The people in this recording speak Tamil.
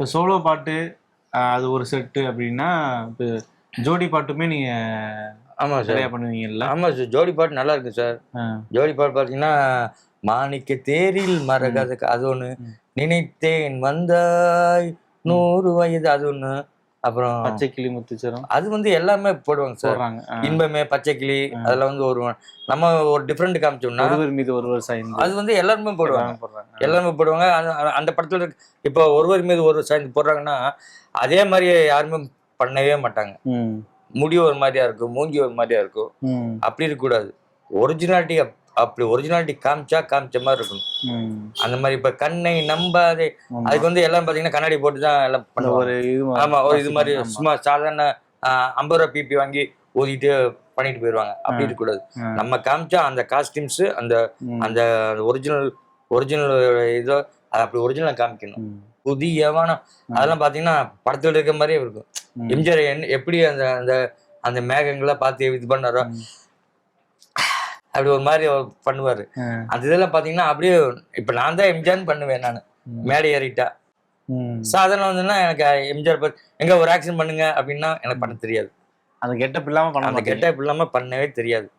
இப்போ சோலோ பாட்டு அது ஒரு செட்டு அப்படின்னா, இப்போ ஜோடி பாட்டுமே நீங்க ஆமா சார். நிறையா பண்ணுவீங்கல்ல? ஆமா சார். ஜோடி பாட்டு நல்லா இருக்கு சார். ஆ. ஜோடி பாட்டு பார்த்தீங்கன்னா, மாணிக்க தேரில் மரகத அது ஒண்ணு. நினைத்தேன் வந்தாய் 100 வயது அது ஒண்ணு. அப்புறம் பச்சை கிளி முத்துச்சரம் அது வந்து எல்லாமே போடுவாங்க சார். போடுறாங்க. இன்பமே, பச்சை கிளி அதுல வந்து ஒரு நம்ம ஒரு டிஃபரெண்ட் காமிச்சோம்னா, ஒருவர் மீது ஒருவர் சாய்ந்து அது வந்து எல்லாருமே போடுவாங்க. எல்லாமே போடுறாங்க. எல்லாருமே போடுவாங்க. அந்த படத்துல இப்போ ஒருவர் மீது ஒருவர் சாய்ந்து போடுறாங்கன்னா, அதே மாரி யாருமே பண்ணவே மாட்டாங்க. முடி ஒரு மாதிரியா இருக்கும், மூஞ்சி ஒரு மாதிரியா இருக்கும். அப்படி இருக்கக்கூடாது. ஒரிஜினாலிட்டி அப்படி ஒரிஜினாலிட்டி காமிச்ச மாதிரி இருக்கணும். அந்த மாதிரி இப்ப கண்ணை நம்பாதே அதுக்கு வந்து எல்லாம் பாத்தீங்கன்னா கண்ணாடி போட்டு தான் எல்லாம் பண்ணுவாங்க. ஆமா, ஒரு இது மாதிரி சும்மா சாதாரண 50 ரூபா பிபி வாங்கி ஊதிட்டு பண்ணிட்டு போயிடுவாங்க. அப்படி இருக்கக்கூடாது. நம்ம காமிச்சா அந்த காஸ்டியூம்ஸ் அந்த அந்த ஒரிஜினல் ஒரிஜினல் இதோ அப்படி ஒரிஜினல் காமிக்கணும். புதிய வானம் அதெல்லாம் பாத்தீங்கன்னா படத்துல இருக்க மாதிரியே இருக்கும். எம்ஜிஆர் எப்படி அந்த அந்த அந்த மேகங்களை பார்த்து இது பண்ணாரோ அப்படி ஒரு மாதிரி பண்ணுவாரு. அந்த இதெல்லாம் பாத்தீங்கன்னா அப்படியே இப்ப நான் தான் எம்ஜிஆர்னு பண்ணுவேன். நான் மேடை ஏறிட்டா சாதாரண வந்துன்னா எனக்கு எம்ஜிஆர் எங்க ஒரு ஆக்ஷன் பண்ணுங்க அப்படின்னா எனக்கு பண்ண தெரியாது. அந்த கெட்டப் இல்லாம பண்ணவே தெரியாது.